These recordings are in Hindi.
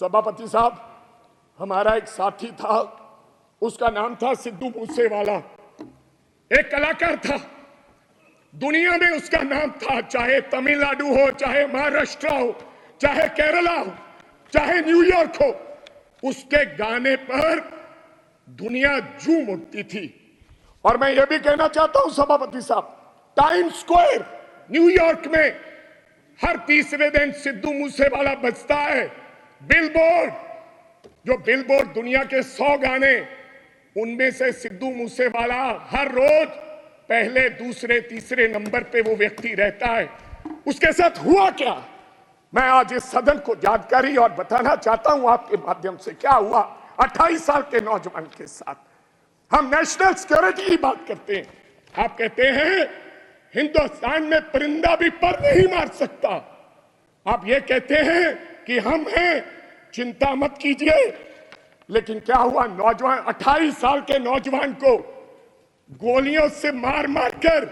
सभापति साहब, हमारा एक साथी था, उसका नाम था सिद्धू मूसेवाला। एक कलाकार था, दुनिया में उसका नाम था। चाहे तमिलनाडु हो, चाहे महाराष्ट्र हो, चाहे केरला हो, चाहे न्यूयॉर्क हो, उसके गाने पर दुनिया झूम उठती थी। और मैं ये भी कहना चाहता हूं सभापति साहब, टाइम्स स्क्वायर न्यूयॉर्क में हर तीसरे दिन सिद्धू मूसेवाला बजता है। बिलबोर्ड, जो बिलबोर्ड दुनिया के 100 गाने, उनमें से सिद्धू मूसेवाला हर रोज पहले, दूसरे, तीसरे नंबर पे वो व्यक्ति रहता है। उसके साथ हुआ क्या, मैं आज इस सदन को जानकारी और बताना चाहता हूं आपके माध्यम से। क्या हुआ 28 साल के नौजवान के साथ? हम नेशनल सिक्योरिटी की बात करते हैं, आप कहते हैं हिंदुस्तान में परिंदा भी पर नहीं मार सकता। आप ये कहते हैं कि हम हैं, चिंता मत कीजिए। लेकिन क्या हुआ, नौजवान 28 साल के नौजवान को गोलियों से मार मारकर,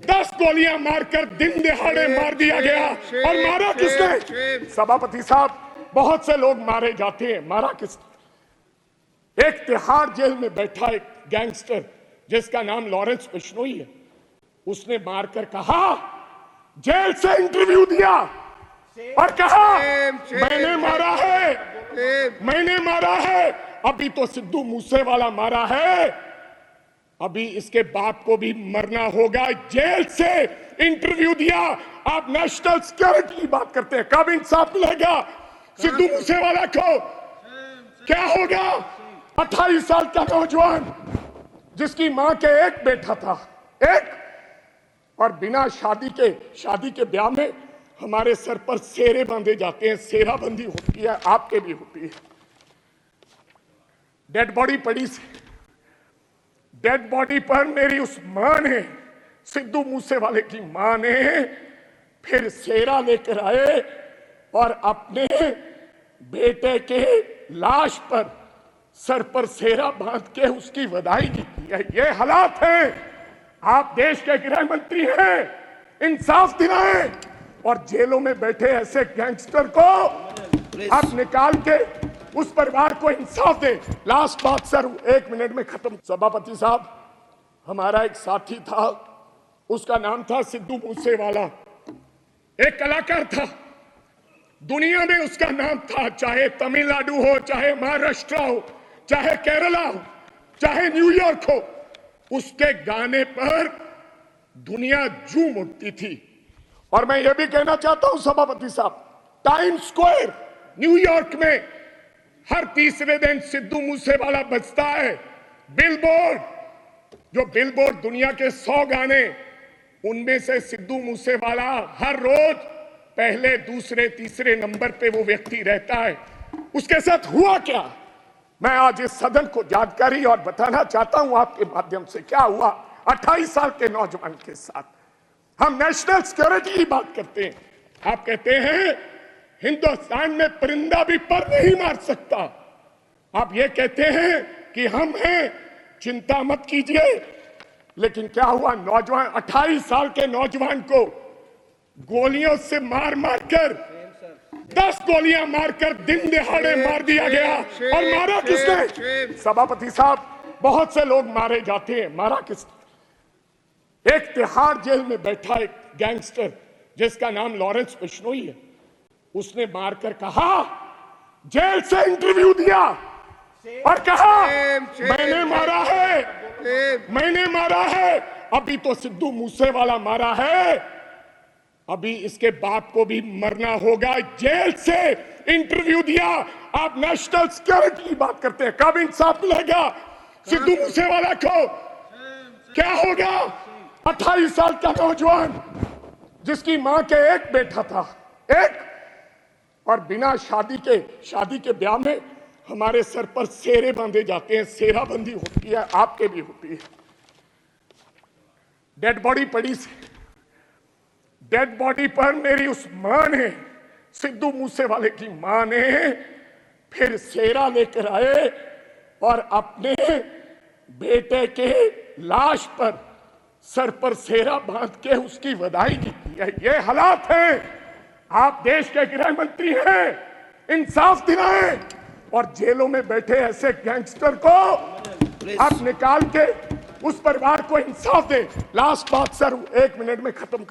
10 गोलियां मारकर दिन दिहाड़े मार दिया गया। और मारा किसने? सभापति साहब, बहुत से लोग मारे जाते हैं, मारा किसने? एक तिहाड़ जेल में बैठा एक गैंगस्टर जिसका नाम लॉरेंस बिश्नोई है, उसने मारकर कहा, जेल से इंटरव्यू दिया और कहा मैंने मारा है, मैंने मारा है। अभी तो सिद्धू मूसेवाला मारा है, अभी इसके बाप को भी मरना होगा। जेल से इंटरव्यू दिया। आप नेशनल सिक्योरिटी की बात करते हैं, कब इंसाफ मिलेगा सिद्धू मूसेवाला को? क्या होगा 28 साल का नौजवान जिसकी मां के एक बेटा था, एक, और बिना शादी के ब्याह में हमारे सर पर सेरे बांधे जाते हैं। सेराबंदी होती है, आपके भी होती है। डेड बॉडी पड़ी, डेड बॉडी पर मेरी उस मां ने, सिद्धू मूसेवाले की मां ने फिर सेरा लेकर आए और अपने बेटे के लाश पर, सर पर सेरा बांध के उसकी विदाई की है। ये हालात हैं। आप देश के गृह मंत्री हैं, इंसाफ दिलाएं और जेलों में बैठे ऐसे गैंगस्टर को आप निकाल के उस परिवार को इंसाफ दें। लास्ट बात सर, 1 मिनट में खत्म। सभापति साहब, हमारा एक साथी था, उसका नाम था सिद्धू मूसेवाला। एक कलाकार था, दुनिया में उसका नाम था। चाहे तमिलनाडु हो, चाहे महाराष्ट्र हो, चाहे केरला हो, चाहे न्यूयॉर्क हो, उसके गाने पर दुनिया झूम उठती थी। और मैं ये भी कहना चाहता हूं सभापति साहब, टाइम्स स्क्वायर न्यूयॉर्क में हर तीसरे दिन सिद्धू मूसेवाला बजता है। बिलबोर्ड, जो बिलबोर्ड दुनिया के 100 गाने, उनमें से सिद्धू मूसेवाला हर रोज पहले, दूसरे, तीसरे नंबर पे वो व्यक्ति रहता है। उसके साथ हुआ क्या, मैं आज इस सदन को जानकारी और बताना चाहता हूं आपके माध्यम से। क्या हुआ 28 साल के नौजवान के साथ? हम नेशनल सिक्योरिटी की बात करते हैं, आप कहते हैं हिंदुस्तान में परिंदा भी पर नहीं मार सकता। आप ये कहते हैं कि हम हैं, चिंता मत कीजिए। लेकिन क्या हुआ, नौजवान 28 साल के नौजवान को गोलियों से मार मारकर, 10 गोलियां मारकर दिन दिहाड़े मार दिया गया। और मारा किसने? सभापति साहब, बहुत से लोग मारे जाते हैं, मारा किसने? एक तिहाड़ जेल में बैठा एक गैंगस्टर जिसका नाम लॉरेंस बिश्नोई है, उसने मारकर कहा, जेल से इंटरव्यू दिया और कहा मैंने मारा है, मैंने मारा है। अभी तो सिद्धू मूसेवाला मारा है, अभी इसके बाप को भी मरना होगा। जेल से इंटरव्यू दिया। आप नेशनल सिक्योरिटी की बात करते हैं, कब इंसाफ मिलेगा सिद्धू मूसेवाला को? क्या होगा 28 साल का नौजवान जिसकी मां के एक बेटा था, एक, और बिना शादी के ब्याह में हमारे सर पर सेरे बांधे जाते हैं। सेराबंदी होती है, आपके भी होती है। डेड बॉडी पड़ी, डेड बॉडी पर मेरी उस मां ने, सिद्धू मूसेवाले की मां ने फिर सेरा लेकर आए और अपने बेटे के लाश पर, सर पर सेरा बांध के उसकी विदाई की है। ये हालात हैं। आप देश के गृह मंत्री हैं, इंसाफ दिलाएं और जेलों में बैठे ऐसे गैंगस्टर को आप निकाल के उस परिवार को इंसाफ दें। लास्ट बात सर, 1 मिनट में खत्म कर